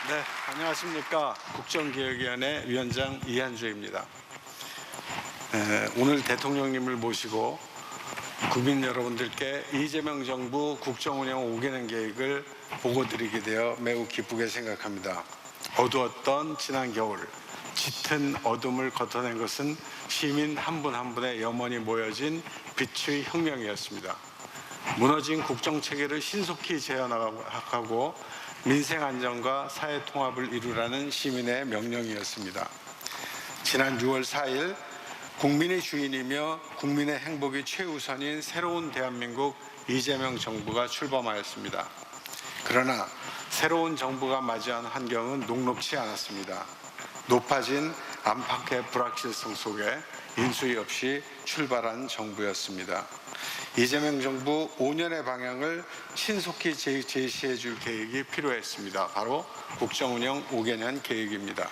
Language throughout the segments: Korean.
네, 안녕하십니까. 국정기획위원회 위원장 이한주입니다. 오늘 대통령님을 모시고 국민 여러분들께 이재명 정부 국정운영 5개년 계획을 보고드리게 되어 매우 기쁘게 생각합니다. 어두웠던 지난 겨울, 짙은 어둠을 걷어낸 것은 시민 한 분 한 분의 염원이 모여진 빛의 혁명이었습니다. 무너진 국정체계를 신속히 재현하고 민생 안정과 사회 통합을 이루라는 시민의 명령이었습니다. 지난 6월 4일 국민의 주인이며 국민의 행복이 최우선인 새로운 대한민국 이재명 정부가 출범하였습니다. 그러나 새로운 정부가 맞이한 환경은 녹록치 않았습니다. 높아진 안팎의 불확실성 속에 인수위 없이 출발한 정부였습니다. 이재명 정부 5년의 방향을 신속히 제시해 줄 계획이 필요했습니다. 바로 국정운영 5개년 계획입니다.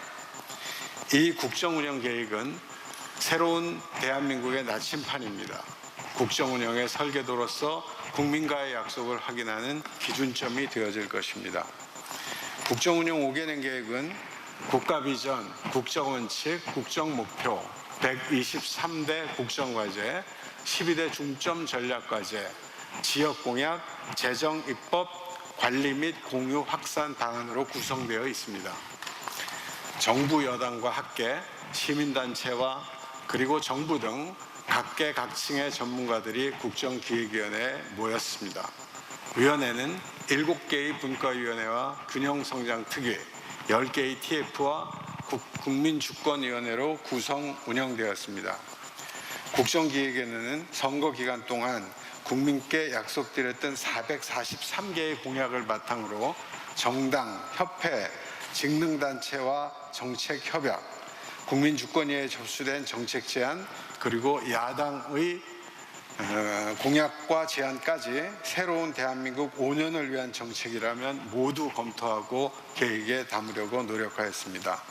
이 국정운영 계획은 새로운 대한민국의 나침판입니다. 국정운영의 설계도로서 국민과의 약속을 확인하는 기준점이 되어질 것입니다. 국정운영 5개년 계획은 국가비전, 국정원칙, 국정목표, 123대 국정과제, 12대 중점 전략과제, 지역공약, 재정입법, 관리 및 공유 확산 방안으로 구성되어 있습니다. 정부 여당과 학계, 시민단체와 그리고 정부 등 각계각층의 전문가들이 국정기획위원회에 모였습니다. 위원회는 7개의 분과위원회와 균형성장특위, 10개의 TF와 국민주권위원회로 구성 운영되었습니다. 국정기획위원회는 선거 기간 동안 국민께 약속드렸던 443개의 공약을 바탕으로 정당, 협회, 직능단체와 정책협약, 국민주권위에 접수된 정책 제안, 그리고 야당의 공약과 제안까지 새로운 대한민국 5년을 위한 정책이라면 모두 검토하고 계획에 담으려고 노력하였습니다.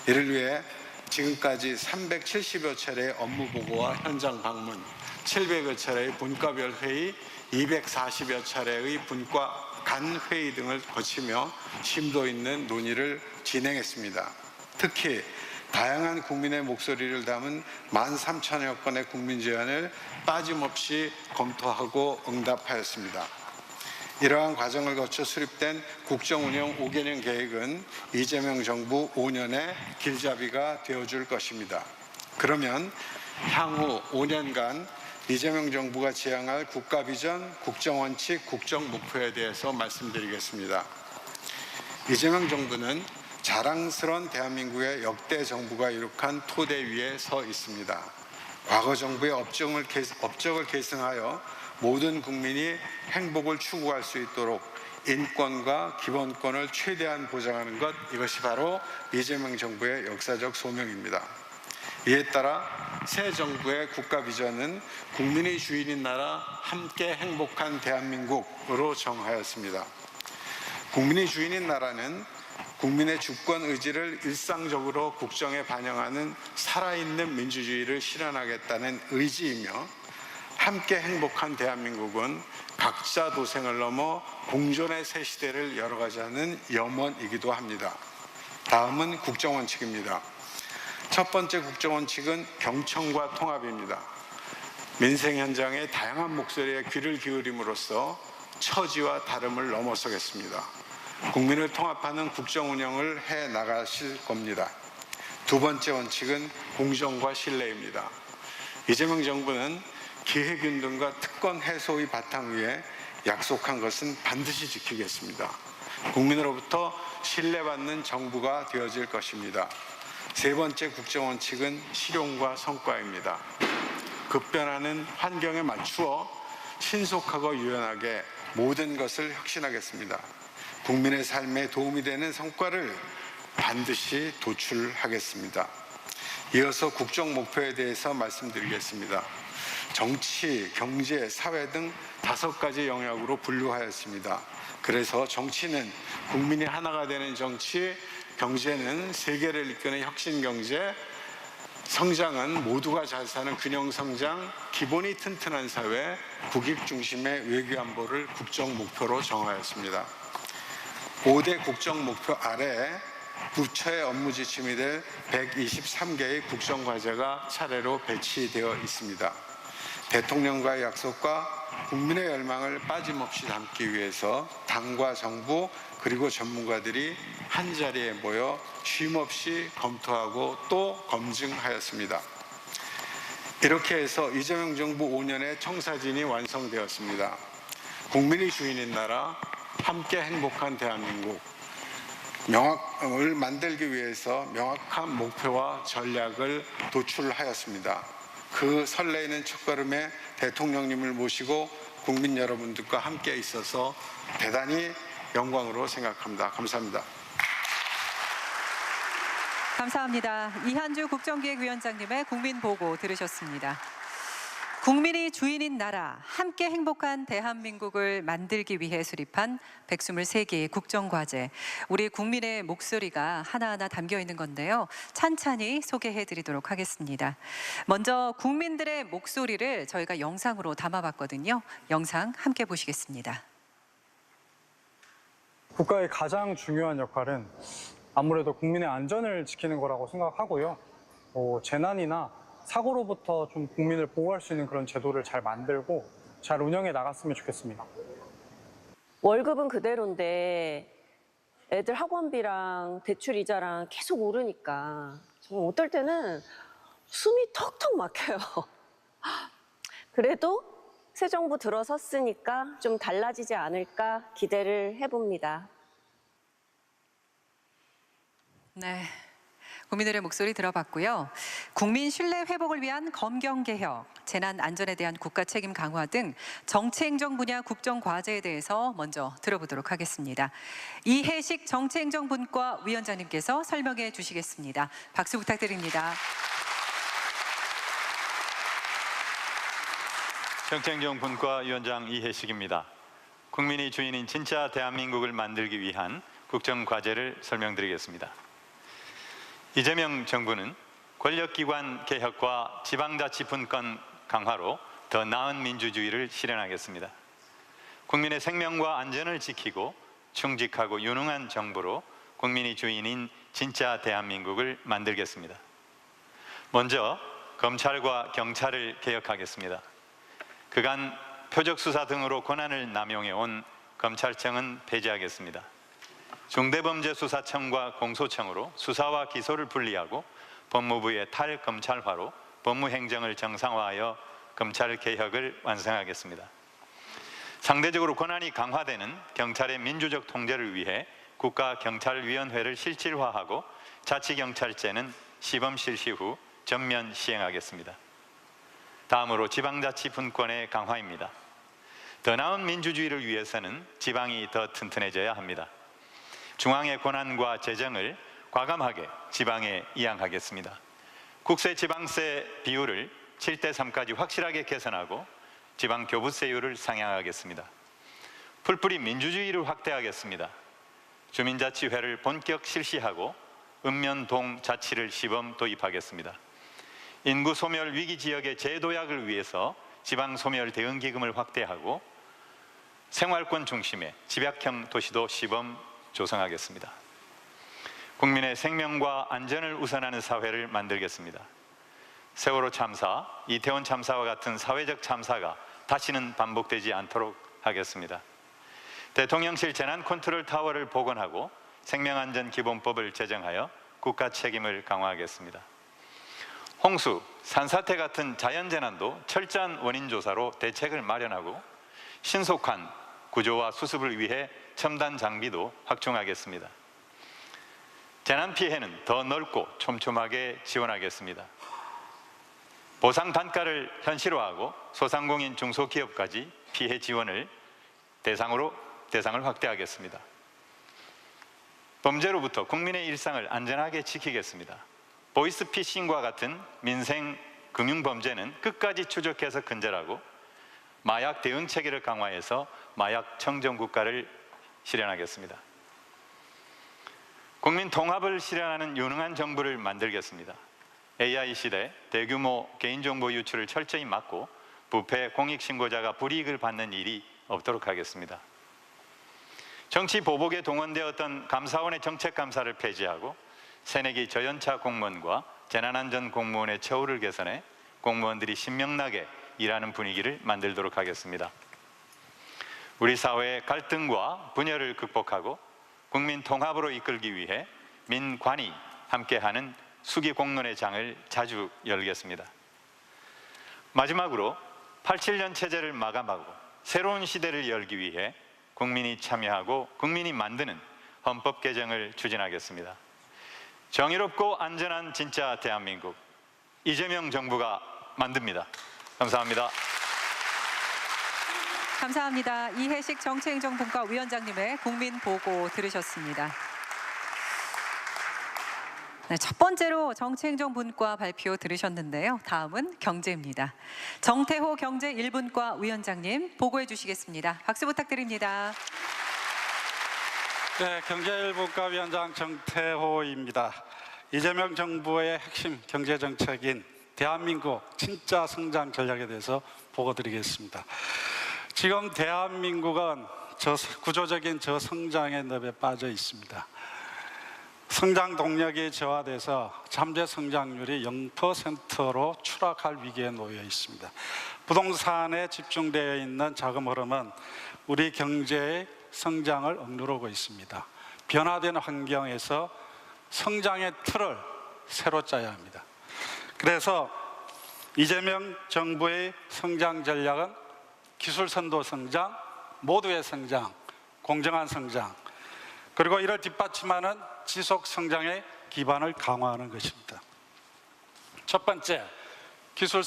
이를 위해 지금까지 370여 차례의 업무 보고와 현장 방문, 700여 차례의 분과별 회의, 240여 차례의 분과 간 회의 등을 거치며 심도 있는 논의를 진행했습니다. 특히 다양한 국민의 목소리를 담은 13,000여 건의 국민 제안을 빠짐없이 검토하고 응답하였습니다. 이러한 과정을 거쳐 수립된 국정운영 5개년 계획은 이재명 정부 5년의 길잡이가 되어줄 것입니다. 그러면 향후 5년간 이재명 정부가 지향할 국가비전, 국정원칙, 국정목표에 대해서 말씀드리겠습니다. 이재명 정부는 자랑스러운 대한민국의 역대 정부가 이룩한 토대 위에 서 있습니다. 과거 정부의 업적을 계승하여 모든 국민이 행복을 추구할 수 있도록 인권과 기본권을 최대한 보장하는 것, 이것이 바로 이재명 정부의 역사적 소명입니다. 이에 따라 새 정부의 국가 비전은 국민의 주인인 나라, 함께 행복한 대한민국으로 정하였습니다. 국민의 주인인 나라는 국민의 주권 의지를 일상적으로 국정에 반영하는 살아있는 민주주의를 실현하겠다는 의지이며, 함께 행복한 대한민국은 각자 도생을 넘어 공존의 새 시대를 열어가자는 염원이기도 합니다. 다음은 국정원칙입니다. 첫 번째 국정원칙은 경청과 통합입니다. 민생 현장의 다양한 국소리에 귀를 기울임으로써 처지와 다름을 넘어서겠습니다. 국민을 통합하는 국정 운영을 해 나가실 겁니다. 두 번째 원칙은 공정과 신뢰입니다. 이재명 정부는 기획윤등과 특권 해소의 바탕 위에 약속한 것은 반드시 지키겠습니다. 국민으로부터 신뢰받는 정부가 되어질 것입니다. 세 번째 국정원칙은 실용과 성과입니다. 급변하는 환경에 맞추어 신속하고 유연하게 모든 것을 혁신하겠습니다. 국민의 삶에 도움이 되는 성과를 반드시 도출하겠습니다. 이어서 국정 목표에 대해서 말씀드리겠습니다. 정치, 경제, 사회 등 5가지 영역으로 분류하였습니다. 그래서 정치는 국민이 하나가 되는 정치, 경제는 세계를 이끄는 혁신 경제, 성장은 모두가 잘 사는 균형 성장, 기본이 튼튼한 사회, 국익 중심의 외교 안보를 국정 목표로 정하였습니다. 5대 국정 목표 아래 부처의 업무 지침이 될 123개의 국정과제가 차례로 배치되어 있습니다. 대통령과의 약속과 국민의 열망을 빠짐없이 담기 위해서 당과 정부 그리고 전문가들이 한자리에 모여 쉼없이 검토하고 또 검증하였습니다. 이렇게 해서 이재명 정부 5년의 청사진이 완성되었습니다. 국민이 주인인 나라, 함께 행복한 대한민국 을 만들기 위해서 명확한 목표와 전략을 도출하였습니다. 그 설레이는 첫걸음에 대통령님을 모시고 국민 여러분들과 함께 있어서 대단히 영광으로 생각합니다. 감사합니다. 감사합니다. 이한주 국정기획위원장님의 국민보고 들으셨습니다. 국민이 주인인 나라, 함께 행복한 대한민국을 만들기 위해 수립한 123개의 국정과제. 우리 국민의 목소리가 하나하나 담겨 있는 건데요. 찬찬히 소개해 드리도록 하겠습니다. 먼저 국민들의 목소리를 저희가 영상으로 담아봤거든요. 영상 함께 보시겠습니다. 국가의 가장 중요한 역할은 아무래도 국민의 안전을 지키는 거라고 생각하고요. 재난이나 사고로부터 좀 국민을 보호할 수 있는 그런 제도를 잘 만들고 잘 운영해 나갔으면 좋겠습니다. 월급은 그대로인데 애들 학원비랑 대출 이자랑 계속 오르니까 정말 어떨 때는 숨이 턱턱 막혀요. 그래도 새 정부 들어섰으니까 좀 달라지지 않을까 기대를 해봅니다. 네. 국민들의 목소리 들어봤고요. 국민 신뢰 회복을 위한 검경개혁, 재난 안전에 대한 국가 책임 강화 등 정치행정 분야 국정과제에 대해서 먼저 들어보도록 하겠습니다. 이해식 정치행정분과 위원장님께서 설명해 주시겠습니다. 박수 부탁드립니다. 정치행정분과 위원장 이해식입니다. 국민이 주인인 진짜 대한민국을 만들기 위한 국정과제를 설명드리겠습니다. 이재명 정부는 권력기관 개혁과 지방자치분권 강화로 더 나은 민주주의를 실현하겠습니다. 국민의 생명과 안전을 지키고 충직하고 유능한 정부로 국민이 주인인 진짜 대한민국을 만들겠습니다. 먼저 검찰과 경찰을 개혁하겠습니다. 그간 표적수사 등으로 권한을 남용해온 검찰청은 폐지하겠습니다. 중대범죄수사청과 공소청으로 수사와 기소를 분리하고 법무부의 탈검찰화로 법무행정을 정상화하여 검찰개혁을 완성하겠습니다. 상대적으로 권한이 강화되는 경찰의 민주적 통제를 위해 국가경찰위원회를 실질화하고 자치경찰제는 시범 실시 후 전면 시행하겠습니다. 다음으로 지방자치분권의 강화입니다. 더 나은 민주주의를 위해서는 지방이 더 튼튼해져야 합니다. 중앙의 권한과 재정을 과감하게 지방에 이양하겠습니다. 국세 지방세 비율을 7대3까지 확실하게 개선하고 지방교부세율을 상향하겠습니다. 풀뿌리 민주주의를 확대하겠습니다. 주민자치회를 본격 실시하고 읍면동 자치를 시범 도입하겠습니다. 인구 소멸 위기 지역의 재도약을 위해서 지방소멸 대응기금을 확대하고 생활권 중심의 집약형 도시도 시범 조성하겠습니다. 국민의 생명과 안전을 우선하는 사회를 만들겠습니다. 세월호 참사, 이태원 참사와 같은 사회적 참사가 다시는 반복되지 않도록 하겠습니다. 대통령실 재난컨트롤타워를 복원하고 생명안전기본법을 제정하여 국가 책임을 강화하겠습니다. 홍수, 산사태 같은 자연재난도 철저한 원인조사로 대책을 마련하고 신속한 구조와 수습을 위해 첨단 장비도 확충하겠습니다. 재난 피해는 더 넓고 촘촘하게 지원하겠습니다. 보상 단가를 현실화하고 소상공인 중소기업까지 피해 지원을 대상을 확대하겠습니다. 범죄로부터 국민의 일상을 안전하게 지키겠습니다. 보이스피싱과 같은 민생 금융범죄는 끝까지 추적해서 근절하고 마약 대응 체계를 강화해서 마약 청정 국가를 실현하겠습니다. 국민 통합을 실현하는 유능한 정부를 만들겠습니다. AI 시대 대규모 개인정보 유출을 철저히 막고 부패 공익신고자가 불이익을 받는 일이 없도록 하겠습니다. 정치 보복에 동원되었던 감사원의 정책감사를 폐지하고 새내기 저연차 공무원과 재난안전 공무원의 처우를 개선해 공무원들이 신명나게 일하는 분위기를 만들도록 하겠습니다. 우리 사회의 갈등과 분열을 극복하고 국민 통합으로 이끌기 위해 민관이 함께하는 수기공론의 장을 자주 열겠습니다. 마지막으로 87년 체제를 마감하고 새로운 시대를 열기 위해 국민이 참여하고 국민이 만드는 헌법 개정을 추진하겠습니다. 정의롭고 안전한 진짜 대한민국, 이재명 정부가 만듭니다. 감사합니다. 감사합니다. 이해식 정치행정분과 위원장님의 국민보고 들으셨습니다. 네, 첫 번째로 정치행정분과 발표 들으셨는데요. 다음은 경제입니다. 정태호 경제 1분과 위원장님 보고해 주시겠습니다. 박수 부탁드립니다. 네, 경제1분과 위원장 정태호입니다. 이재명 정부의 핵심 경제정책인 대한민국 진짜 성장 전략에 대해서 보고 드리겠습니다. 지금 대한민국은 구조적인 저성장의 늪에 빠져 있습니다. 성장 동력이 저하돼서 잠재 성장률이 0%로 추락할 위기에 놓여 있습니다. 부동산에 집중되어 있는 자금 흐름은 우리 경제의 성장을 억누르고 있습니다. 변화된 환경에서 성장의 틀을 새로 짜야 합니다. 그래서 이재명 정부의 성장 전략은 기술 선도 성장, 모두의 성장, 공정한 성장, 그리고 이를 뒷받침하는 지속 성장의 기반을 강화하는 것입니다. 첫 번째, 기술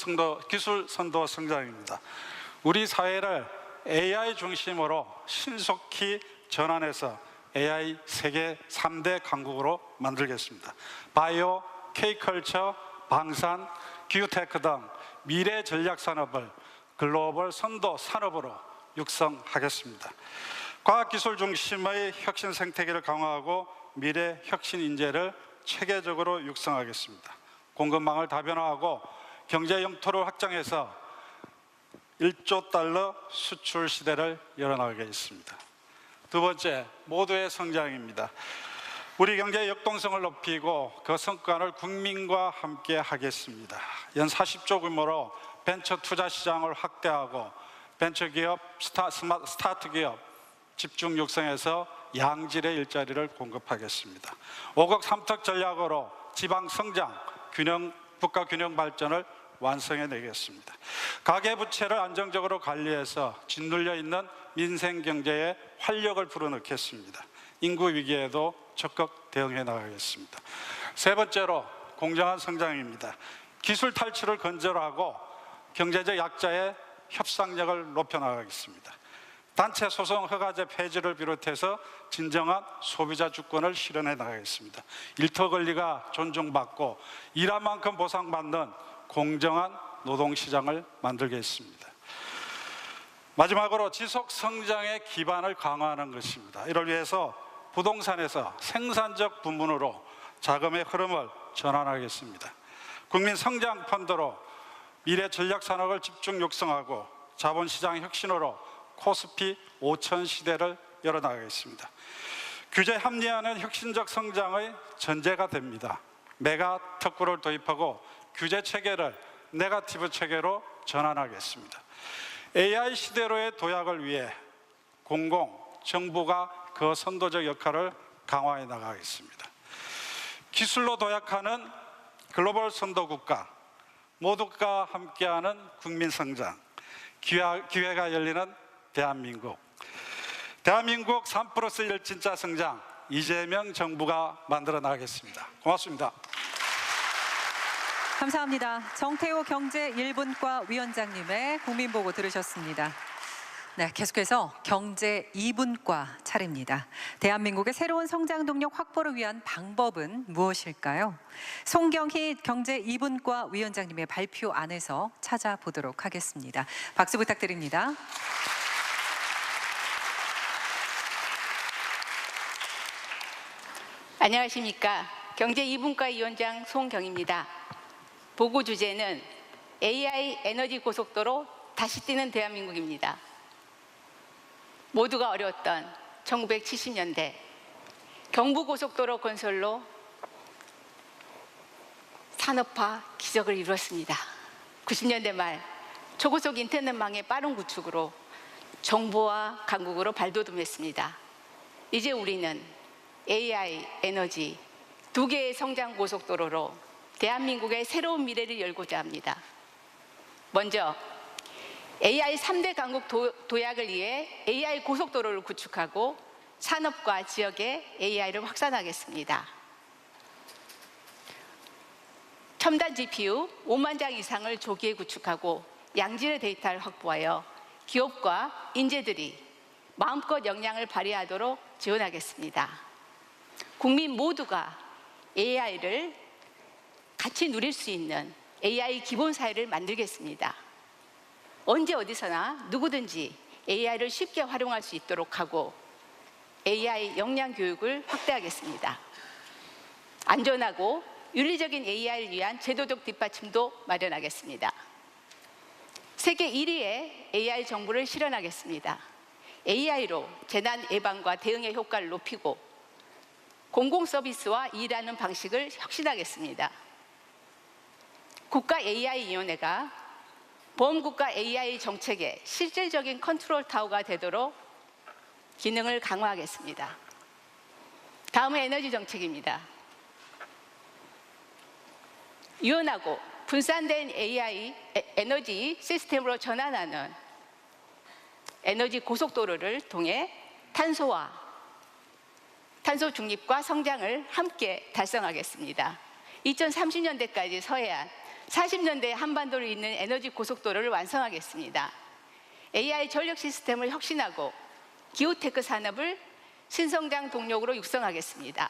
선도 성장입니다. 우리 사회를 AI 중심으로 신속히 전환해서 AI 세계 3대 강국으로 만들겠습니다. 바이오, K컬처, 방산, 기후테크 등 미래 전략 산업을 글로벌 선도 산업으로 육성하겠습니다. 과학기술 중심의 혁신 생태계를 강화하고 미래 혁신 인재를 체계적으로 육성하겠습니다. 공급망을 다변화하고 경제 영토를 확장해서 1조 달러 수출 시대를 열어나가겠습니다. 두 번째, 모두의 성장입니다. 우리 경제의 역동성을 높이고 그 성과를 국민과 함께 하겠습니다. 연 40조 규모로 벤처 투자 시장을 확대하고 벤처기업, 스타트 기업 집중 육성해서 양질의 일자리를 공급하겠습니다. 5국 3특 전략으로 지방 성장, 국가 균형 발전을 완성해내겠습니다. 가계부채를 안정적으로 관리해서 짓눌려 있는 민생 경제에 활력을 불어넣겠습니다. 인구 위기에도 적극 대응해 나가겠습니다. 세 번째로 공정한 성장입니다. 기술 탈취를 근절하고 경제적 약자의 협상력을 높여 나가겠습니다. 단체 소송 허가제 폐지를 비롯해서 진정한 소비자 주권을 실현해 나가겠습니다. 일터 권리가 존중받고 일한 만큼 보상받는 공정한 노동시장을 만들겠습니다. 마지막으로 지속 성장의 기반을 강화하는 것입니다. 이를 위해서 부동산에서 생산적 부문으로 자금의 흐름을 전환하겠습니다. 국민 성장 펀드로 미래 전략 산업을 집중 육성하고 자본시장 혁신으로 코스피 5천 시대를 열어나가겠습니다. 규제 합리화는 혁신적 성장의 전제가 됩니다. 메가 특구를 도입하고 규제 체계를 네거티브 체계로 전환하겠습니다. AI 시대로의 도약을 위해 정부가 그 선도적 역할을 강화해 나가겠습니다. 기술로 도약하는 글로벌 선도국가, 모두가 함께하는 국민 성장, 기회가 열리는 대한민국 3+1 진짜 성장, 이재명 정부가 만들어 나가겠습니다. 고맙습니다. 감사합니다. 정태호 경제 1분과 위원장님의 국민보고 들으셨습니다. 네, 계속해서 경제 2분과 차례입니다. 대한민국의 새로운 성장 동력 확보를 위한 방법은 무엇일까요? 송경희 경제 2분과 위원장님의 발표 안에서 찾아보도록 하겠습니다. 박수 부탁드립니다. 안녕하십니까. 경제 2분과 위원장 송경입니다. 보고 주제는 AI 에너지 고속도로 다시 뛰는 대한민국입니다. 모두가 어려웠던 1970년대 경부고속도로 건설로 산업화 기적을 이루었습니다. 90년대 말 초고속 인터넷망의 빠른 구축으로 정보화 강국으로 발돋움했습니다. 이제 우리는 AI, 에너지 두 개의 성장 고속도로로 대한민국의 새로운 미래를 열고자 합니다. 먼저 AI 3대 강국 도약을 위해 AI 고속도로를 구축하고 산업과 지역에 AI를 확산하겠습니다. 첨단 GPU 5만 장 이상을 조기에 구축하고 양질의 데이터를 확보하여 기업과 인재들이 마음껏 역량을 발휘하도록 지원하겠습니다. 국민 모두가 AI를 같이 누릴 수 있는 AI 기본 사회를 만들겠습니다. 언제 어디서나 누구든지 AI를 쉽게 활용할 수 있도록 하고 AI 역량 교육을 확대하겠습니다. 안전하고 윤리적인 AI를 위한 제도적 뒷받침도 마련하겠습니다. 세계 1위의 AI 정부를 실현하겠습니다. AI로 재난 예방과 대응의 효과를 높이고 공공 서비스와 일하는 방식을 혁신하겠습니다. 국가 AI위원회가 범국가 AI 정책의 실질적인 컨트롤 타워가 되도록 기능을 강화하겠습니다. 다음은 에너지 정책입니다. 유연하고 분산된 에너지 시스템으로 전환하는 에너지 고속도로를 통해 탄소 중립과 성장을 함께 달성하겠습니다. 2030년대까지 서해안, 40년대에 한반도를 잇는 에너지 고속도로를 완성하겠습니다. AI 전력 시스템을 혁신하고 기후테크 산업을 신성장 동력으로 육성하겠습니다.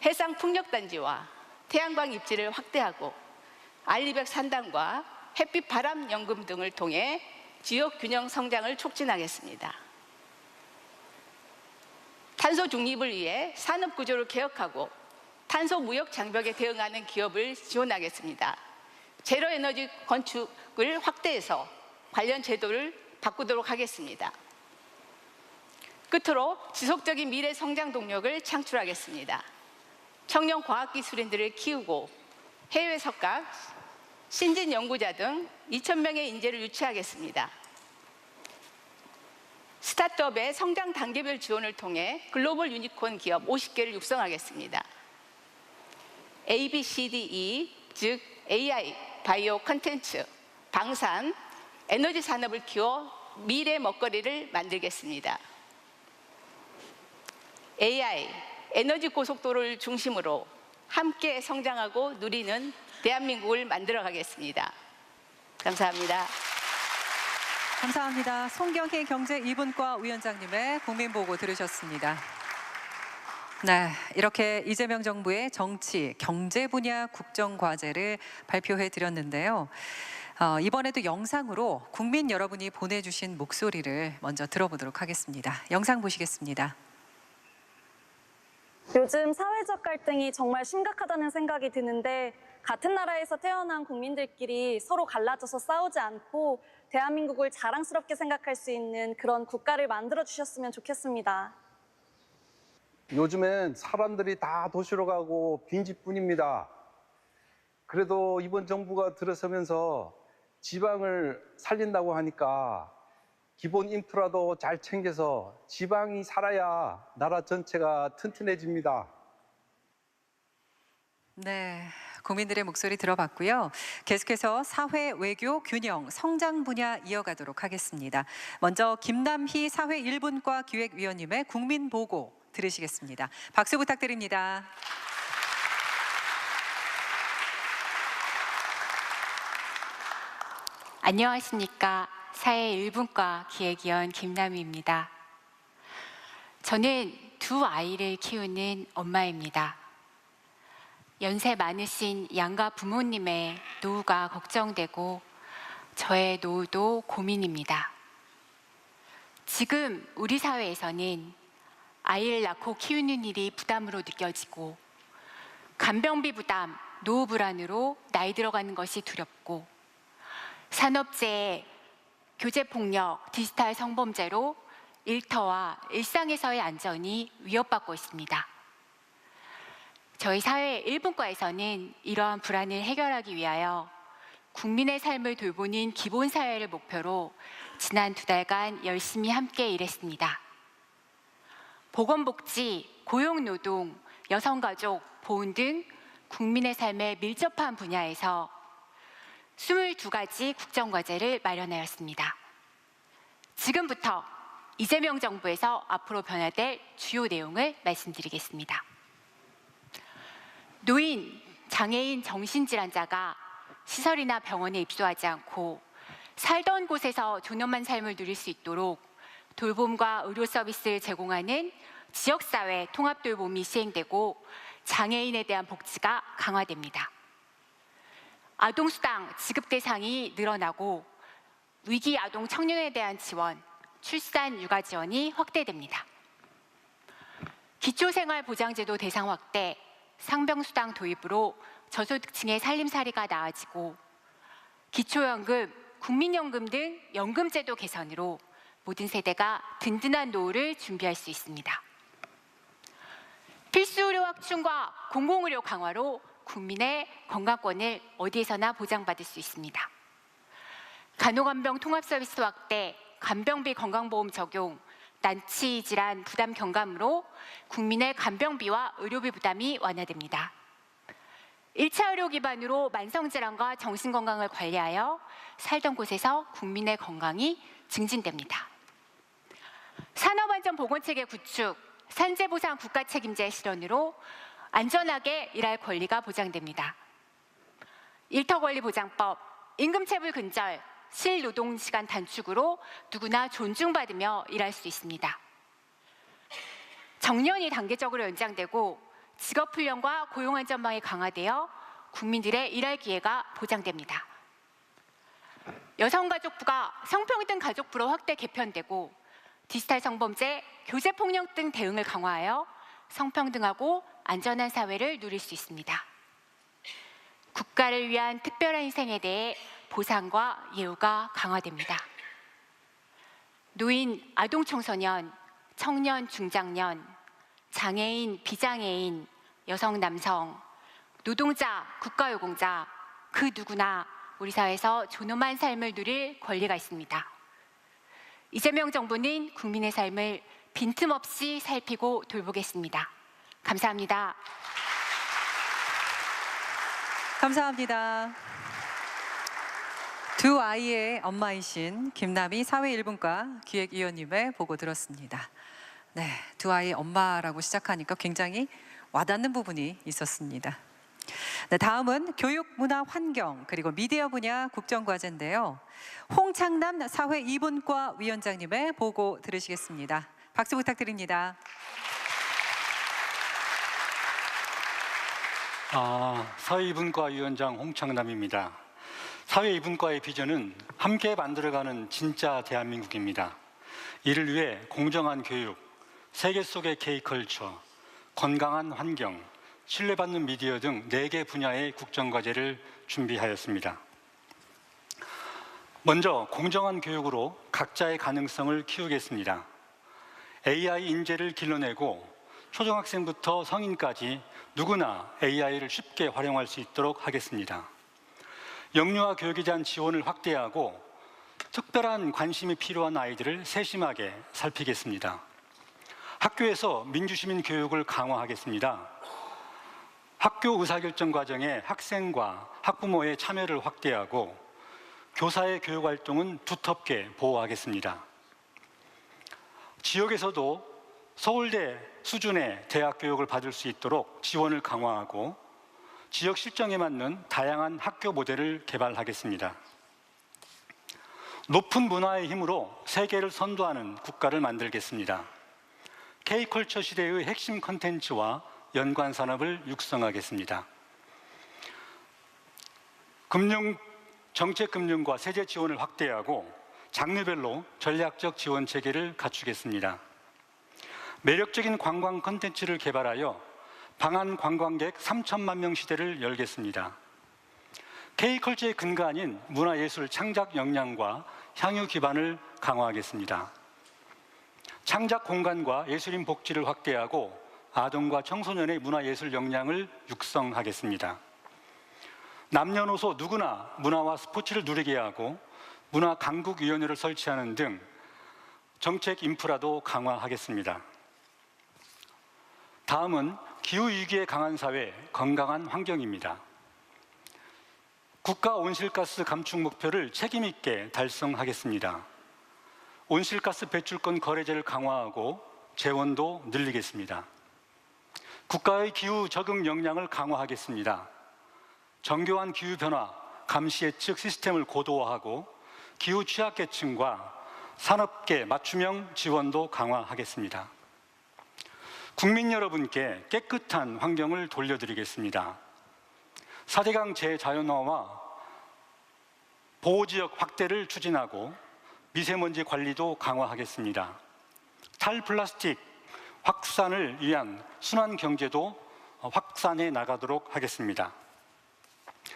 해상 풍력단지와 태양광 입지를 확대하고 알리백 산단과 햇빛 바람 연금 등을 통해 지역 균형 성장을 촉진하겠습니다. 탄소 중립을 위해 산업 구조를 개혁하고 탄소 무역 장벽에 대응하는 기업을 지원하겠습니다. 제로 에너지 건축을 확대해서 관련 제도를 바꾸도록 하겠습니다. 끝으로 지속적인 미래 성장 동력을 창출하겠습니다. 청년 과학기술인들을 키우고 해외 석각, 신진 연구자 등 2,000명의 인재를 유치하겠습니다. 스타트업의 성장 단계별 지원을 통해 글로벌 유니콘 기업 50개를 육성하겠습니다. ABCDE, 즉 AI, 바이오 컨텐츠, 방산, 에너지 산업을 키워 미래 먹거리를 만들겠습니다. AI, 에너지 고속도로를 중심으로 함께 성장하고 누리는 대한민국을 만들어 가겠습니다. 감사합니다. 감사합니다. 송경희 경제 2분과 위원장님의 국민보고 들으셨습니다. 네, 이렇게 이재명 정부의 정치, 경제 분야 국정과제를 발표해 드렸는데요. 이번에도 영상으로 국민 여러분이 보내주신 목소리를 먼저 들어보도록 하겠습니다. 영상 보시겠습니다. 요즘 사회적 갈등이 정말 심각하다는 생각이 드는데 같은 나라에서 태어난 국민들끼리 서로 갈라져서 싸우지 않고 대한민국을 자랑스럽게 생각할 수 있는 그런 국가를 만들어 주셨으면 좋겠습니다. 요즘엔 사람들이 다 도시로 가고 빈집뿐입니다. 그래도 이번 정부가 들어서면서 지방을 살린다고 하니까 기본 인프라도 잘 챙겨서 지방이 살아야 나라 전체가 튼튼해집니다. 네, 국민들의 목소리 들어봤고요. 계속해서 사회, 외교, 균형, 성장 분야 이어가도록 하겠습니다. 먼저 김남희 사회 1분과 기획위원님의 국민보고 들으시겠습니다. 박수 부탁드립니다. 안녕하십니까. 사회 1분과 기획위원 김남희입니다. 저는 두 아이를 키우는 엄마입니다. 연세 많으신 양가 부모님의 노후가 걱정되고 저의 노후도 고민입니다. 지금 우리 사회에서는 아이를 낳고 키우는 일이 부담으로 느껴지고 간병비 부담, 노후 불안으로 나이 들어가는 것이 두렵고 산업재해, 교제폭력, 디지털 성범죄로 일터와 일상에서의 안전이 위협받고 있습니다. 저희 사회 1분과에서는 이러한 불안을 해결하기 위하여 국민의 삶을 돌보는 기본 사회를 목표로 지난 2달간 열심히 함께 일했습니다. 보건복지, 고용노동, 여성가족, 보훈 등 국민의 삶에 밀접한 분야에서 22가지 국정과제를 마련하였습니다. 지금부터 이재명 정부에서 앞으로 변화될 주요 내용을 말씀드리겠습니다. 노인, 장애인, 정신질환자가 시설이나 병원에 입소하지 않고 살던 곳에서 존엄한 삶을 누릴 수 있도록 돌봄과 의료 서비스를 제공하는 지역사회 통합돌봄이 시행되고 장애인에 대한 복지가 강화됩니다. 아동수당 지급 대상이 늘어나고 위기 아동 청년에 대한 지원, 출산 육아 지원이 확대됩니다. 기초생활보장제도 대상 확대, 상병수당 도입으로 저소득층의 살림살이가 나아지고 기초연금, 국민연금 등 연금제도 개선으로 모든 세대가 든든한 노후를 준비할 수 있습니다. 필수의료 확충과 공공의료 강화로 국민의 건강권을 어디에서나 보장받을 수 있습니다. 간호간병 통합서비스 확대, 간병비 건강보험 적용, 난치질환 부담 경감으로 국민의 간병비와 의료비 부담이 완화됩니다. 1차 의료 기반으로 만성질환과 정신건강을 관리하여 살던 곳에서 국민의 건강이 증진됩니다. 산업안전보건체계 구축, 산재보상 국가책임제 실현으로 안전하게 일할 권리가 보장됩니다. 일터권리보장법, 임금체불 근절, 실노동시간 단축으로 누구나 존중받으며 일할 수 있습니다. 정년이 단계적으로 연장되고 직업훈련과 고용안전망이 강화되어 국민들의 일할 기회가 보장됩니다. 여성가족부가 성평등 가족부로 확대 개편되고 디지털 성범죄, 교제폭력 등 대응을 강화하여 성평등하고 안전한 사회를 누릴 수 있습니다. 국가를 위한 특별한 희생에 대해 보상과 예우가 강화됩니다. 노인, 아동 청소년, 청년, 중장년, 장애인, 비장애인, 여성, 남성, 노동자, 국가유공자, 그 누구나 우리 사회에서 존엄한 삶을 누릴 권리가 있습니다. 이재명 정부는 국민의 삶을 빈틈없이 살피고 돌보겠습니다. 감사합니다. 감사합니다. 두 아이의 엄마이신 김남희 사회1분과 기획위원님의 보고 들었습니다. 네, 두 아이의 엄마라고 시작하니까 굉장히 와닿는 부분이 있었습니다. 네, 다음은 교육, 문화, 환경 그리고 미디어 분야 국정과제인데요. 홍창남 사회2분과 위원장님의 보고 들으시겠습니다. 박수 부탁드립니다. 사회2분과 위원장 홍창남입니다. 사회2분과의 비전은 함께 만들어가는 진짜 대한민국입니다. 이를 위해 공정한 교육, 세계 속의 K컬처, 건강한 환경, 신뢰받는 미디어 등 4개 분야의 국정과제를 준비하였습니다. 먼저 공정한 교육으로 각자의 가능성을 키우겠습니다. AI 인재를 길러내고 초등학생부터 성인까지 누구나 AI를 쉽게 활용할 수 있도록 하겠습니다. 영유아 교육에 대한 지원을 확대하고 특별한 관심이 필요한 아이들을 세심하게 살피겠습니다. 학교에서 민주시민 교육을 강화하겠습니다. 학교 의사결정 과정에 학생과 학부모의 참여를 확대하고 교사의 교육활동은 두텁게 보호하겠습니다. 지역에서도 서울대 수준의 대학 교육을 받을 수 있도록 지원을 강화하고 지역 실정에 맞는 다양한 학교 모델을 개발하겠습니다. 높은 문화의 힘으로 세계를 선도하는 국가를 만들겠습니다. K컬처 시대의 핵심 콘텐츠와 연관 산업을 육성하겠습니다. 정책금융과 세제 지원을 확대하고 장르별로 전략적 지원 체계를 갖추겠습니다. 매력적인 관광 콘텐츠를 개발하여 방한 관광객 3천만 명 시대를 열겠습니다. K컬처의 근거 아닌 문화예술 창작 역량과 향유 기반을 강화하겠습니다. 창작 공간과 예술인 복지를 확대하고 아동과 청소년의 문화예술 역량을 육성하겠습니다. 남녀노소 누구나 문화와 스포츠를 누리게 하고 문화강국위원회를 설치하는 등 정책 인프라도 강화하겠습니다. 다음은 기후위기에 강한 사회, 건강한 환경입니다. 국가 온실가스 감축 목표를 책임 있게 달성하겠습니다. 온실가스 배출권 거래제를 강화하고 재원도 늘리겠습니다. 국가의 기후 적응 역량을 강화하겠습니다. 정교한 기후변화 감시 예측 시스템을 고도화하고 기후 취약계층과 산업계 맞춤형 지원도 강화하겠습니다. 국민 여러분께 깨끗한 환경을 돌려드리겠습니다. 4대강 재자연화와 보호지역 확대를 추진하고 미세먼지 관리도 강화하겠습니다. 탈플라스틱 확산을 위한 순환경제도 확산해 나가도록 하겠습니다.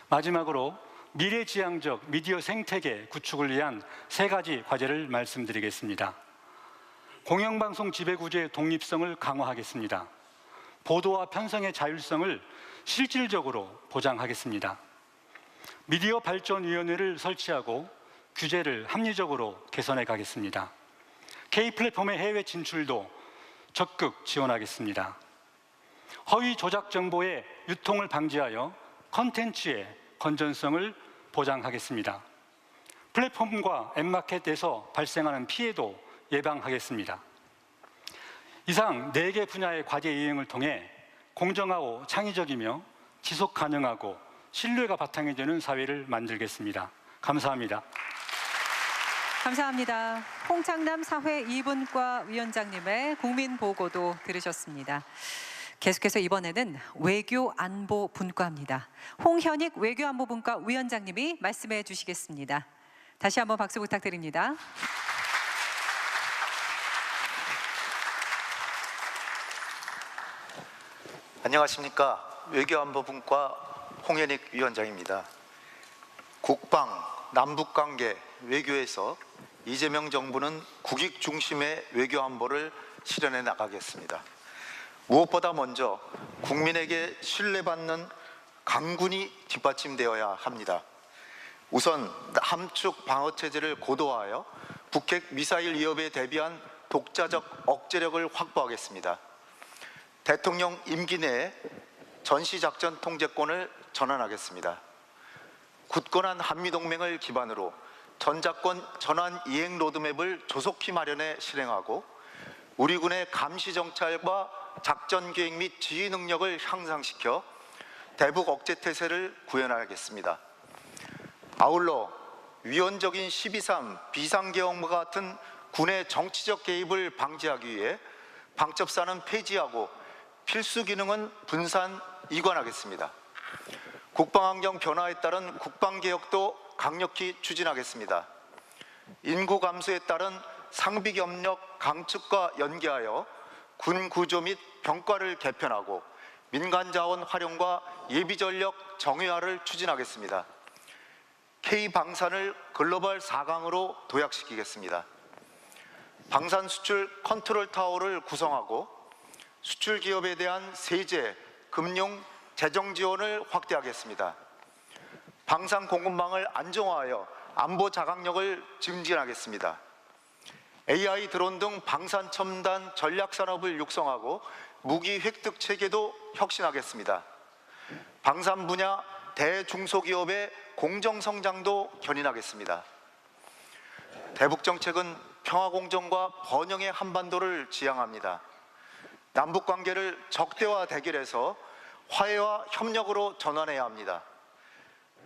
마지막으로 미래지향적 미디어 생태계 구축을 위한 3가지 과제를 말씀드리겠습니다. 공영방송 지배구조의 독립성을 강화하겠습니다. 보도와 편성의 자율성을 실질적으로 보장하겠습니다. 미디어 발전위원회를 설치하고 규제를 합리적으로 개선해 가겠습니다. K-플랫폼의 해외 진출도 적극 지원하겠습니다. 허위 조작 정보의 유통을 방지하여 컨텐츠의 건전성을 보장하겠습니다. 플랫폼과 앱마켓에서 발생하는 피해도 예방하겠습니다. 이상 4개 분야의 과제 이행을 통해 공정하고 창의적이며 지속 가능하고 신뢰가 바탕이 되는 사회를 만들겠습니다. 감사합니다. 감사합니다. 홍창남 사회 이분과 위원장님의 국민 보고도 들으셨습니다. 계속해서 이번에는 외교안보분과입니다. 홍현익 외교안보분과 위원장님이 말씀해 주시겠습니다. 다시 한번 박수 부탁드립니다. 안녕하십니까. 외교안보분과 홍현익 위원장입니다. 국방, 남북관계, 외교에서 이재명 정부는 국익 중심의 외교안보를 실현해 나가겠습니다. 무엇보다 먼저 국민에게 신뢰받는 강군이 뒷받침되어야 합니다. 우선 함축 방어체제를 고도화하여 북핵 미사일 위협에 대비한 독자적 억제력을 확보하겠습니다. 대통령 임기 내에 전시작전 통제권을 전환하겠습니다. 굳건한 한미동맹을 기반으로 전작권 전환 이행 로드맵을 조속히 마련해 실행하고 우리 군의 감시정찰과 작전기획 및 지휘 능력을 향상시켜 대북 억제 태세를 구현하겠습니다. 아울러 위헌적인 12.3 비상계엄과 같은 군의 정치적 개입을 방지하기 위해 방첩사는 폐지하고 필수 기능은 분산 이관하겠습니다. 국방환경 변화에 따른 국방개혁도 강력히 추진하겠습니다. 인구 감소에 따른 상비 경력 강축과 연계하여 군 구조 및 병과를 개편하고 민간 자원 활용과 예비 전력 정의화를 추진하겠습니다. K방산을 글로벌 4강으로 도약시키겠습니다. 방산 수출 컨트롤 타워를 구성하고 수출 기업에 대한 세제, 금융, 재정 지원을 확대하겠습니다. 방산 공급망을 안정화하여 안보 자각력을 증진하겠습니다. AI 드론 등 방산 첨단 전략 산업을 육성하고 무기 획득 체계도 혁신하겠습니다. 방산 분야 대중소기업의 공정 성장도 견인하겠습니다. 대북 정책은 평화 공정과 번영의 한반도를 지향합니다. 남북 관계를 적대와 대결에서 화해와 협력으로 전환해야 합니다.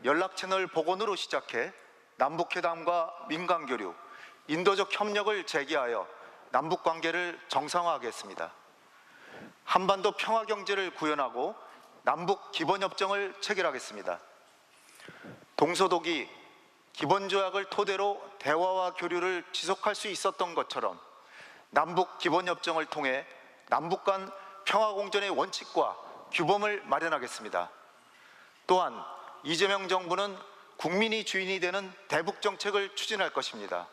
연락 채널 복원으로 시작해 남북회담과 민간 교류, 인도적 협력을 재개하여 남북 관계를 정상화하겠습니다. 한반도 평화 경제를 구현하고 남북 기본협정을 체결하겠습니다. 동서독이 기본조약을 토대로 대화와 교류를 지속할 수 있었던 것처럼 남북 기본협정을 통해 남북 간 평화공존의 원칙과 규범을 마련하겠습니다. 또한 이재명 정부는 국민이 주인이 되는 대북 정책을 추진할 것입니다.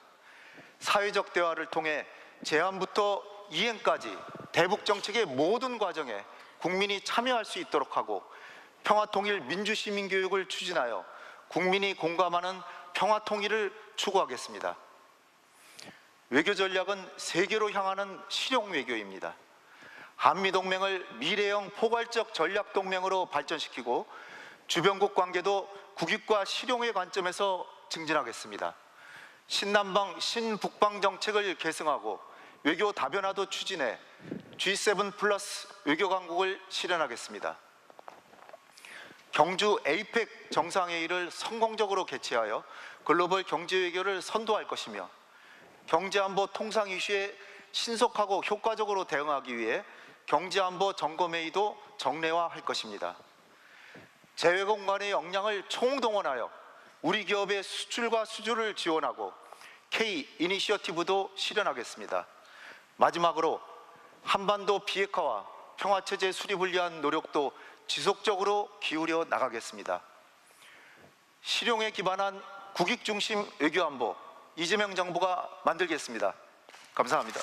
사회적 대화를 통해 제안부터 이행까지 대북 정책의 모든 과정에 국민이 참여할 수 있도록 하고 평화통일 민주시민교육을 추진하여 국민이 공감하는 평화통일을 추구하겠습니다. 외교 전략은 세계로 향하는 실용 외교입니다. 한미동맹을 미래형 포괄적 전략동맹으로 발전시키고 주변국 관계도 국익과 실용의 관점에서 증진하겠습니다. 신남방, 신북방 정책을 계승하고 외교 다변화도 추진해 G7 플러스 외교 강국을 실현하겠습니다. 경주 에이펙 정상회의를 성공적으로 개최하여 글로벌 경제 외교를 선도할 것이며 경제안보 통상 이슈에 신속하고 효과적으로 대응하기 위해 경제안보 점검회의도 정례화할 것입니다. 재외국 간의 역량을 총동원하여 우리 기업의 수출과 수주를 지원하고 K 이니셔티브도 실현하겠습니다. 마지막으로 한반도 비핵화와 평화체제 수립을 위한 노력도 지속적으로 기울여 나가겠습니다. 실용에 기반한 국익 중심 외교안보 이재명 정부가 만들겠습니다. 감사합니다.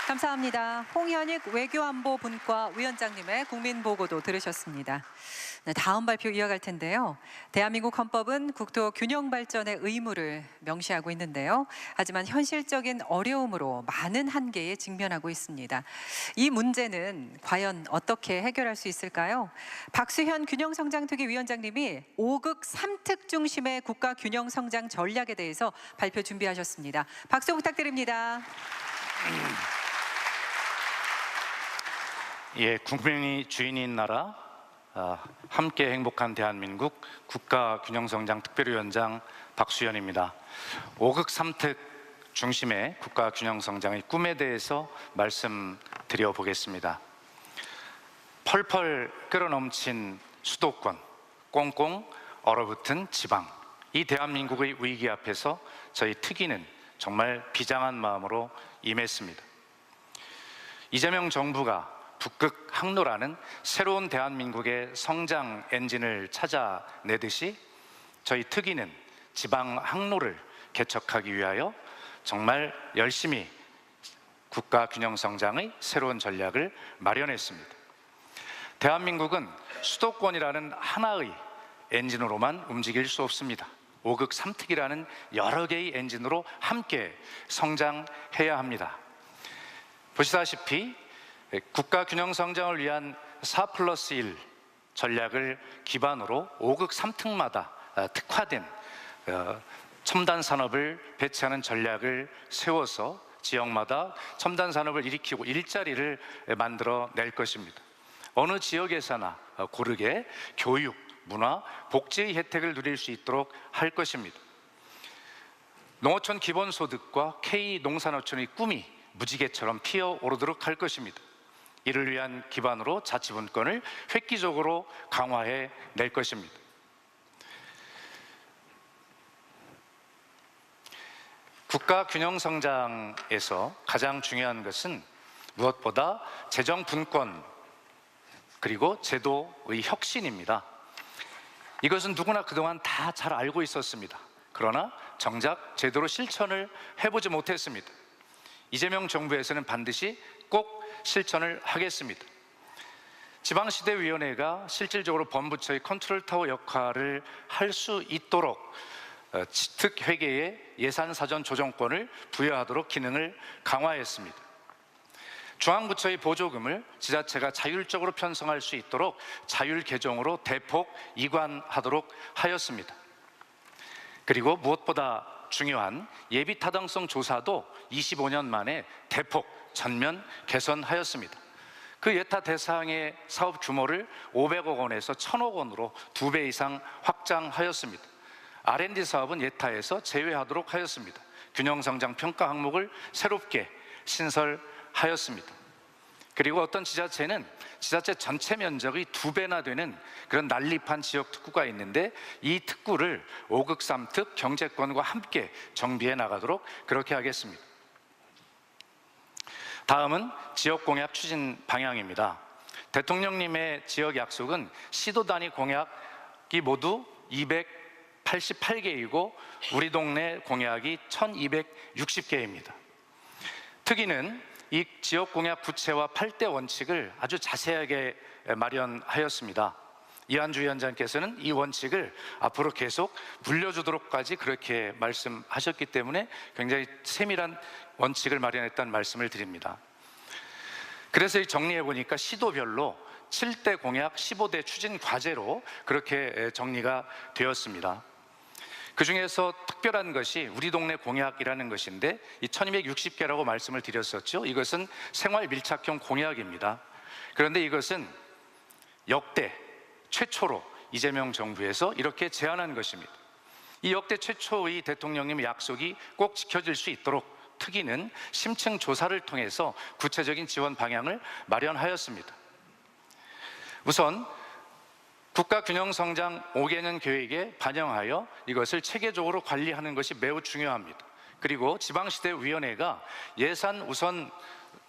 감사합니다. 홍현익 외교안보분과 위원장님의 국민보고도 들으셨습니다. 네, 다음 발표 이어갈 텐데요. 대한민국 헌법은 국토 균형 발전의 의무를 명시하고 있는데요. 하지만 현실적인 어려움으로 많은 한계에 직면하고 있습니다. 이 문제는 과연 어떻게 해결할 수 있을까요? 박수현 균형성장특위 위원장님이 5극 3특 중심의 국가 균형성장 전략에 대해서 발표 준비하셨습니다. 박수 부탁드립니다. 예, 국민이 주인인 나라, 함께 행복한 대한민국 국가균형성장 특별위원장 박수현입니다. 5극 3특 중심의 국가균형성장의 꿈에 대해서 말씀드려 보겠습니다. 펄펄 끓어넘친 수도권, 꽁꽁 얼어붙은 지방, 이 대한민국의 위기 앞에서 저희 특위는 정말 비장한 마음으로 임했습니다. 이재명 정부가 북극 항로라는 새로운 대한민국의 성장 엔진을 찾아내듯이 저희 특위는 지방 항로를 개척하기 위하여 정말 열심히 국가 균형 성장의 새로운 전략을 마련했습니다. 대한민국은 수도권이라는 하나의 엔진으로만 움직일 수 없습니다. 5극 3특이라는 여러 개의 엔진으로 함께 성장해야 합니다. 보시다시피 국가 균형 성장을 위한 4+1 전략을 기반으로 5극 3특마다 특화된 첨단 산업을 배치하는 전략을 세워서 지역마다 첨단 산업을 일으키고 일자리를 만들어 낼 것입니다. 어느 지역에서나 고르게 교육, 문화, 복지의 혜택을 누릴 수 있도록 할 것입니다. 농어촌 기본소득과 K농산어촌의 꿈이 무지개처럼 피어오르도록 할 것입니다. 이를 위한 기반으로 자치분권을 획기적으로 강화해 낼 것입니다. 국가 균형 성장에서 가장 중요한 것은 무엇보다 재정 분권 그리고 제도의 혁신입니다. 이것은 누구나 그동안 다 잘 알고 있었습니다. 그러나 정작 제대로 실천을 해보지 못했습니다. 이재명 정부에서는 반드시 꼭 실천을 하겠습니다. 지방시대위원회가 실질적으로 범부처의 컨트롤타워 역할을 할 수 있도록 특회계에 예산사전 조정권을 부여하도록 기능을 강화했습니다. 중앙부처의 보조금을 지자체가 자율적으로 편성할 수 있도록 자율개정으로 대폭 이관하도록 하였습니다. 그리고 무엇보다 중요한 예비타당성 조사도 25년 만에 대폭 전면 개선하였습니다. 그 예타 대상의 사업 규모를 500억 원에서 1000억 원으로 2배 이상 확장하였습니다. R&D 사업은 예타에서 제외하도록 하였습니다. 균형성장 평가 항목을 새롭게 신설하였습니다. 그리고 어떤 지자체는 지자체 전체 면적의 2배나 되는 그런 난립한 지역 특구가 있는데 이 특구를 5극 3특 경제권과 함께 정비해 나가도록 그렇게 하겠습니다. 다음은 지역 공약 추진 방향입니다. 대통령님의 지역 약속은 시도 단위 공약이 모두 288개이고 우리 동네 공약이 1260개입니다. 특위는 이 지역 공약 구체화 8대 원칙을 아주 자세하게 마련하였습니다. 이한주 위원장께서는 이 원칙을 앞으로 계속 물려주도록까지 그렇게 말씀하셨기 때문에 굉장히 세밀한 원칙을 마련했다는 말씀을 드립니다. 그래서 정리해 보니까 시도별로 7대 공약, 15대 추진 과제로 그렇게 정리가 되었습니다. 그 중에서 특별한 것이 우리 동네 공약이라는 것인데 이 1260개라고 말씀을 드렸었죠. 이것은 생활 밀착형 공약입니다. 그런데 이것은 역대 최초로 이재명 정부에서 이렇게 제안한 것입니다. 이 역대 최초의 대통령님의 약속이 꼭 지켜질 수 있도록 특위는 심층 조사를 통해서 구체적인 지원 방향을 마련하였습니다. 우선 국가균형성장 5개년 계획에 반영하여 이것을 체계적으로 관리하는 것이 매우 중요합니다. 그리고 지방시대위원회가 예산 우선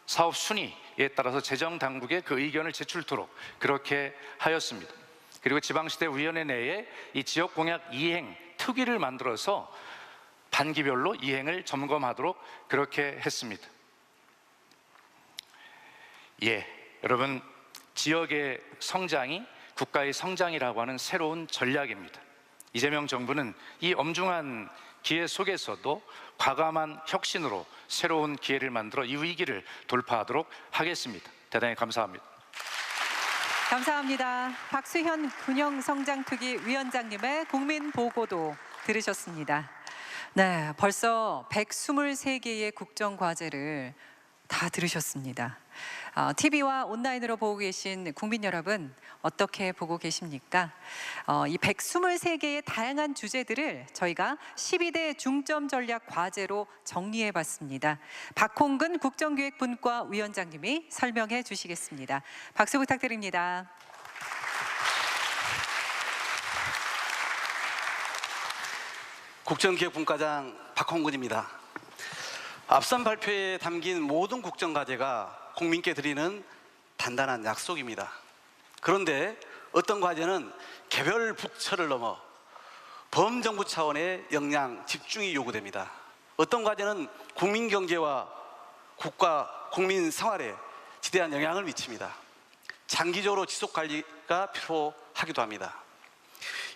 사업 순위에 따라서 재정당국에 그 의견을 제출토록 그렇게 하였습니다. 그리고 지방시대위원회 내에 이 지역공약 이행 특위를 만들어서 반기별로 이행을 점검하도록 그렇게 했습니다. 여러분, 지역의 성장이 국가의 성장이라고 하는 새로운 전략입니다. 이재명 정부는 이 엄중한 기회 속에서도 과감한 혁신으로 새로운 기회를 만들어 이 위기를 돌파하도록 하겠습니다. 대단히 감사합니다. 감사합니다. 박수현 균형성장특위 위원장님의 국민보고도 들으셨습니다. 네, 벌써 123개의 국정과제를 다 들으셨습니다. TV와 온라인으로 보고 계신 국민 여러분 어떻게 보고 계십니까? 이 123개의 다양한 주제들을 저희가 12대 중점 전략 과제로 정리해 봤습니다. 박홍근 국정기획분과 위원장님이 설명해 주시겠습니다. 박수 부탁드립니다. 국정기획분과장 박홍근입니다. 앞선 발표에 담긴 모든 국정과제가 국민께 드리는 단단한 약속입니다. 그런데 어떤 과제는 개별 부처를 넘어 범정부 차원의 역량 집중이 요구됩니다. 어떤 과제는 국민 경제와 국가, 국민 생활에 지대한 영향을 미칩니다. 장기적으로 지속 관리가 필요하기도 합니다.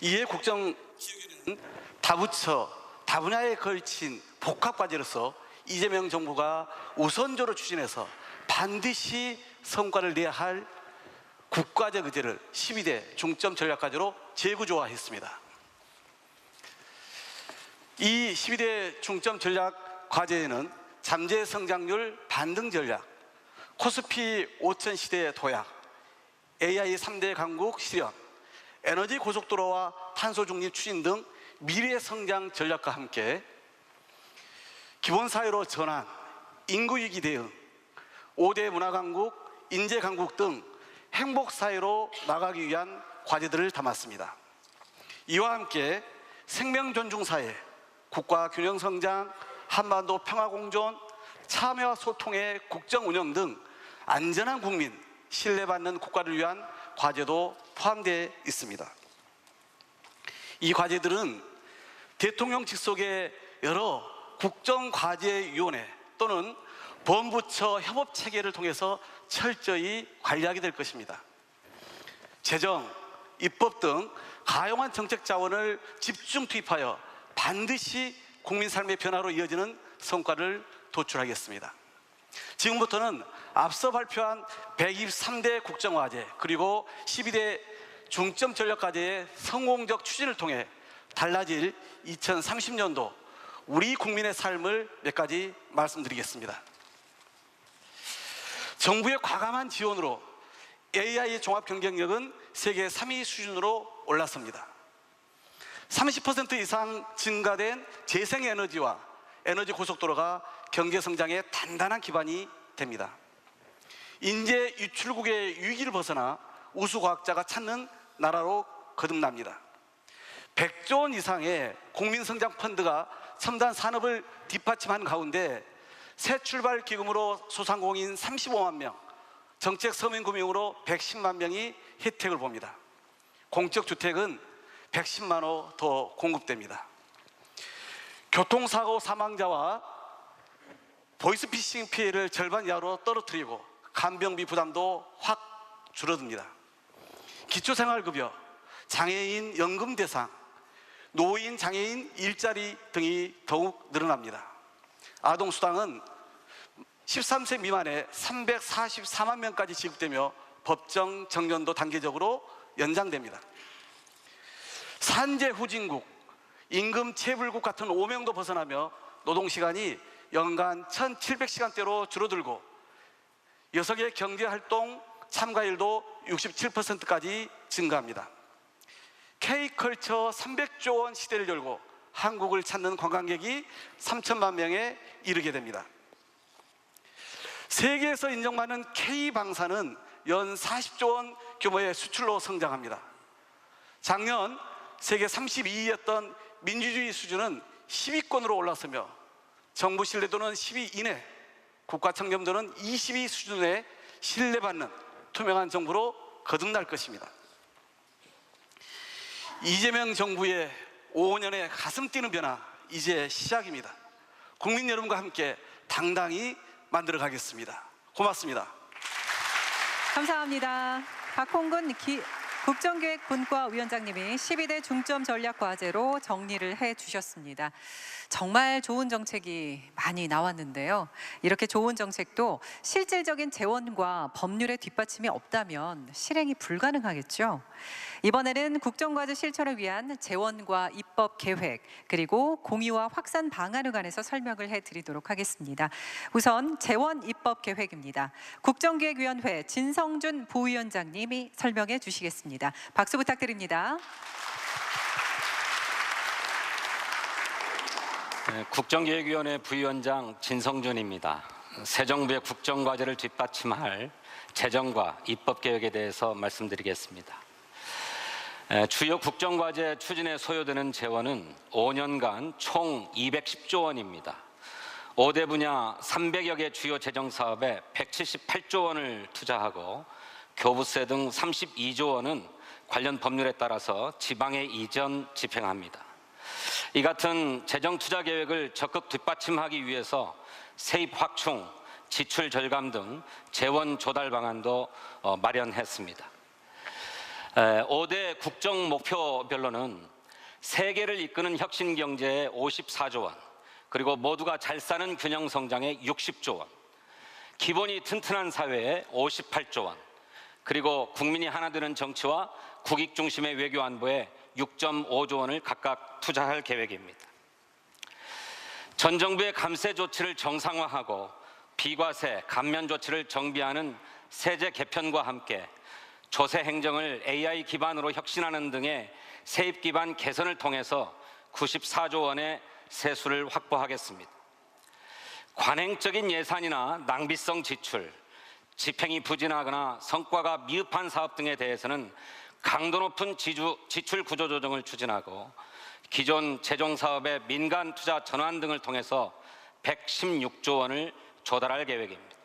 이에 국정기획에는 다부처, 다분야에 걸친 복합 과제로서 이재명 정부가 우선적으로 추진해서 반드시 성과를 내야 할 국가적 의제를 12대 중점 전략 과제로 재구조화했습니다. 이 12대 중점 전략 과제에는 잠재 성장률 반등 전략, 코스피 5천 시대 도약, AI 3대 강국 실현, 에너지 고속도로와 탄소 중립 추진 등 미래 성장 전략과 함께 기본사회로 전환, 인구위기 대응, 5대 문화강국, 인재강국 등 행복사회로 나가기 위한 과제들을 담았습니다. 이와 함께 생명존중사회, 국가균형성장, 한반도 평화공존, 참여와 소통의 국정운영 등 안전한 국민, 신뢰받는 국가를 위한 과제도 포함되어 있습니다. 이 과제들은 대통령 직속의 여러 국정과제위원회 또는 범부처 협업체계를 통해서 철저히 관리하게 될 것입니다. 재정, 입법 등 가용한 정책 자원을 집중 투입하여 반드시 국민 삶의 변화로 이어지는 성과를 도출하겠습니다. 지금부터는 앞서 발표한 123대 국정과제 그리고 12대 중점 전략과제의 성공적 추진을 통해 달라질 2030년도 우리 국민의 삶을 몇 가지 말씀드리겠습니다. 정부의 과감한 지원으로 AI 종합 경쟁력은 세계 3위 수준으로 올랐습니다. 30% 이상 증가된 재생에너지와 에너지 고속도로가 경제 성장의 단단한 기반이 됩니다. 인재 유출국의 위기를 벗어나 우수과학자가 찾는 나라로 거듭납니다. 100조 원 이상의 국민성장펀드가 첨단 산업을 뒷받침한 가운데 새 출발 기금으로 소상공인 35만 명, 정책 서민금융으로 110만 명이 혜택을 봅니다. 공적 주택은 110만 호 더 공급됩니다. 교통사고 사망자와 보이스피싱 피해를 절반 이하로 떨어뜨리고 간병비 부담도 확 줄어듭니다. 기초생활급여, 장애인 연금 대상, 노인 장애인 일자리 등이 더욱 늘어납니다. 아동수당은 13세 미만에 344만 명까지 지급되며 법정 정년도 단계적으로 연장됩니다. 산재 후진국, 임금 체불국 같은 오명도 벗어나며 노동시간이 연간 1,700시간대로 줄어들고 여성의 경제활동 참가율도 67%까지 증가합니다. K컬처 300조 원 시대를 열고 한국을 찾는 관광객이 3천만 명에 이르게 됩니다. 세계에서 인정받는 K방사는 연 40조 원 규모의 수출로 성장합니다. 작년 세계 32위였던 민주주의 수준은 10위권으로 올랐으며 정부 신뢰도는 10위 이내, 국가 청렴도는 20위 수준에 신뢰받는 투명한 정부로 거듭날 것입니다. 이재명 정부의 5년의 가슴 뛰는 변화 이제 시작입니다. 국민 여러분과 함께 당당히 만들어 가겠습니다. 고맙습니다. 감사합니다. 박홍근 국정기획분과 위원장님이 12대 중점 전략 과제로 정리를 해주셨습니다. 정말 좋은 정책이 많이 나왔는데요. 이렇게 좋은 정책도 실질적인 재원과 법률의 뒷받침이 없다면 실행이 불가능하겠죠. 이번에는 국정과제 실천을 위한 재원과 입법 계획 그리고 공유와 확산 방안에 관해서 설명을 해드리도록 하겠습니다. 우선 재원 입법 계획입니다. 국정기획위원회 진성준 부위원장님이 설명해 주시겠습니다. 박수 부탁드립니다. 국정기획위원회 부위원장 진성준입니다. 새 정부의 국정과제를 뒷받침할 재정과 입법계획에 대해서 말씀드리겠습니다. 주요 국정과제 추진에 소요되는 재원은 5년간 총 210조 원입니다. 5대 분야 300여 개 주요 재정사업에 178조 원을 투자하고 교부세 등 32조 원은 관련 법률에 따라서 지방에 이전 집행합니다. 이 같은 재정 투자 계획을 적극 뒷받침하기 위해서 세입 확충, 지출 절감 등 재원 조달 방안도 마련했습니다. 5대 국정 목표별로는 세계를 이끄는 혁신 경제에 54조 원, 그리고 모두가 잘 사는 균형 성장에 60조 원, 기본이 튼튼한 사회에 58조 원, 그리고 국민이 하나 되는 정치와 국익 중심의 외교 안보에 6.5조 원을 각각 투자할 계획입니다. 전 정부의 감세 조치를 정상화하고 비과세, 감면 조치를 정비하는 세제 개편과 함께 조세 행정을 AI 기반으로 혁신하는 등의 세입 기반 개선을 통해서 94조 원의 세수를 확보하겠습니다. 관행적인 예산이나 낭비성 지출, 집행이 부진하거나 성과가 미흡한 사업 등에 대해서는 강도 높은 지출 구조 조정을 추진하고 기존 재정 사업의 민간 투자 전환 등을 통해서 116조 원을 조달할 계획입니다.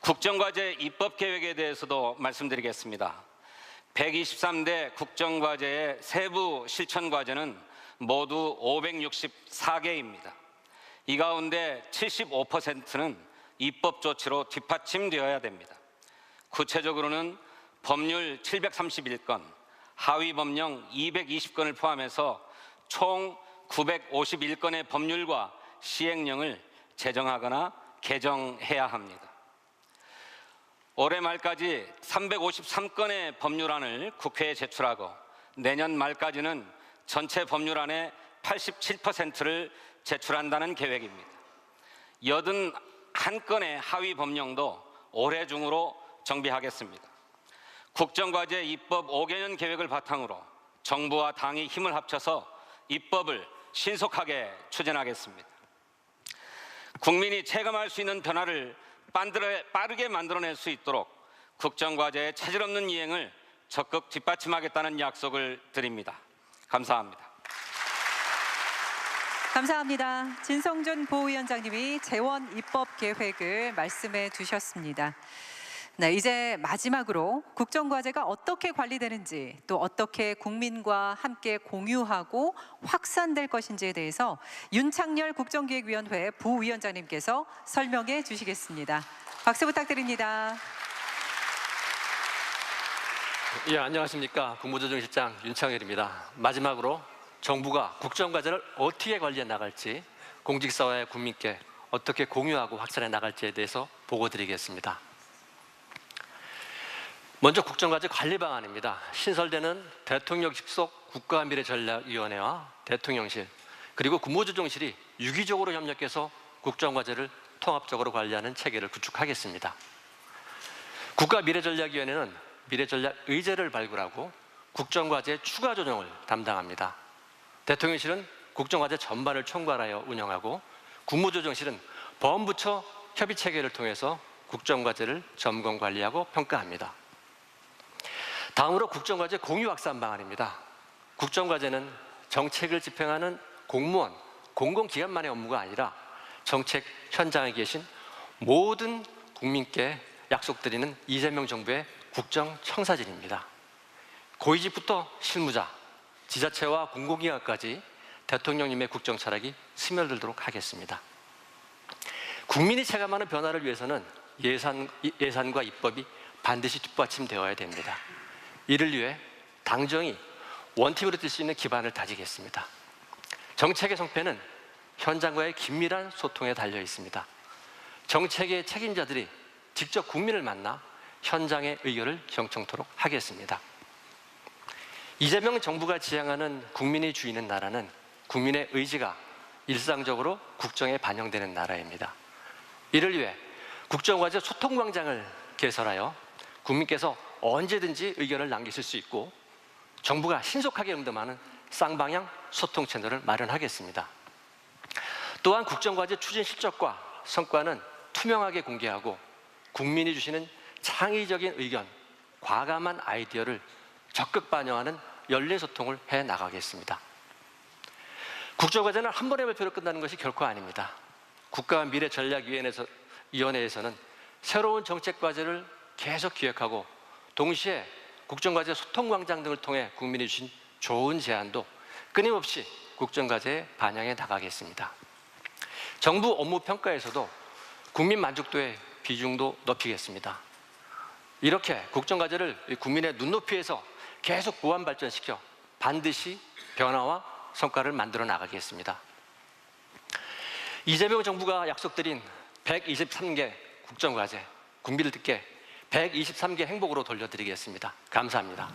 국정과제 입법 계획에 대해서도 말씀드리겠습니다. 123대 국정과제의 세부 실천 과제는 모두 564개입니다. 이 가운데 75%는 입법 조치로 뒷받침되어야 됩니다. 구체적으로는 법률 731건, 하위 법령 220건을 포함해서 총 951건의 법률과 시행령을 제정하거나 개정해야 합니다. 올해 말까지 353건의 법률안을 국회에 제출하고 내년 말까지는 전체 법률안의 87%를 제출한다는 계획입니다. 81건의 하위 법령도 올해 중으로 정비하겠습니다. 국정과제 입법 5개년 계획을 바탕으로 정부와 당이 힘을 합쳐서 입법을 신속하게 추진하겠습니다. 국민이 체감할 수 있는 변화를 빠르게 만들어낼 수 있도록 국정과제의 차질 없는 이행을 적극 뒷받침하겠다는 약속을 드립니다. 감사합니다. 감사합니다. 진성준 부위원장님이 재원 입법 계획을 말씀해 주셨습니다. 네, 이제 마지막으로 국정과제가 어떻게 관리되는지 또 어떻게 국민과 함께 공유하고 확산될 것인지에 대해서 윤창열 국정기획위원회 부위원장님께서 설명해 주시겠습니다. 박수 부탁드립니다. 예, 안녕하십니까. 국무조정실장 윤창열입니다. 마지막으로 정부가 국정과제를 어떻게 관리해 나갈지, 공직사회 국민께 어떻게 공유하고 확산해 나갈지에 대해서 보고드리겠습니다. 먼저 국정과제 관리 방안입니다. 신설되는 대통령직 속 국가미래전략위원회와 대통령실 그리고 국무조정실이 유기적으로 협력해서 국정과제를 통합적으로 관리하는 체계를 구축하겠습니다. 국가미래전략위원회는 미래전략 의제를 발굴하고 국정과제 추가 조정을 담당합니다. 대통령실은 국정과제 전반을 총괄하여 운영하고 국무조정실은 범부처 협의체계를 통해서 국정과제를 점검 관리하고 평가합니다. 다음으로 국정과제 공유 확산 방안입니다. 국정과제는 정책을 집행하는 공무원, 공공기관만의 업무가 아니라 정책 현장에 계신 모든 국민께 약속드리는 이재명 정부의 국정청사진입니다. 고위직부터 실무자, 지자체와 공공기관까지 대통령님의 국정 철학이 스며들도록 하겠습니다. 국민이 체감하는 변화를 위해서는 예산과 입법이 반드시 뒷받침되어야 됩니다. 이를 위해 당정이 원팀으로 뛸 수 있는 기반을 다지겠습니다. 정책의 성패는 현장과의 긴밀한 소통에 달려 있습니다. 정책의 책임자들이 직접 국민을 만나 현장의 의견을 경청토록 하겠습니다. 이재명 정부가 지향하는 국민이 주인인 나라는 국민의 의지가 일상적으로 국정에 반영되는 나라입니다. 이를 위해 국정과제 소통광장을 개설하여 국민께서 언제든지 의견을 남기실 수 있고 정부가 신속하게 응답하는 쌍방향 소통 채널을 마련하겠습니다. 또한 국정과제 추진 실적과 성과는 투명하게 공개하고 국민이 주시는 창의적인 의견, 과감한 아이디어를 적극 반영하는 열린 소통을 해 나가겠습니다. 국정과제는 한 번의 발표로 끝나는 것이 결코 아닙니다. 국가미래전략위원회에서는 새로운 정책과제를 계속 기획하고 동시에 국정과제 소통광장 등을 통해 국민이 주신 좋은 제안도 끊임없이 국정과제에 반영해 나가겠습니다. 정부 업무 평가에서도 국민 만족도의 비중도 높이겠습니다. 이렇게 국정과제를 국민의 눈높이에서 계속 보완 발전시켜 반드시 변화와 성과를 만들어 나가겠습니다. 이재명 정부가 약속드린 123개 국정과제, 국민을 듣게 123개 행복으로 돌려드리겠습니다. 감사합니다.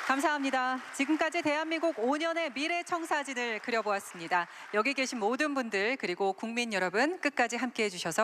감사합니다. 지금까지 대한민국 5년의 미래 청사진을 그려보았습니다. 여기 계신 모든 분들 그리고 국민 여러분 끝까지 함께해 주셔서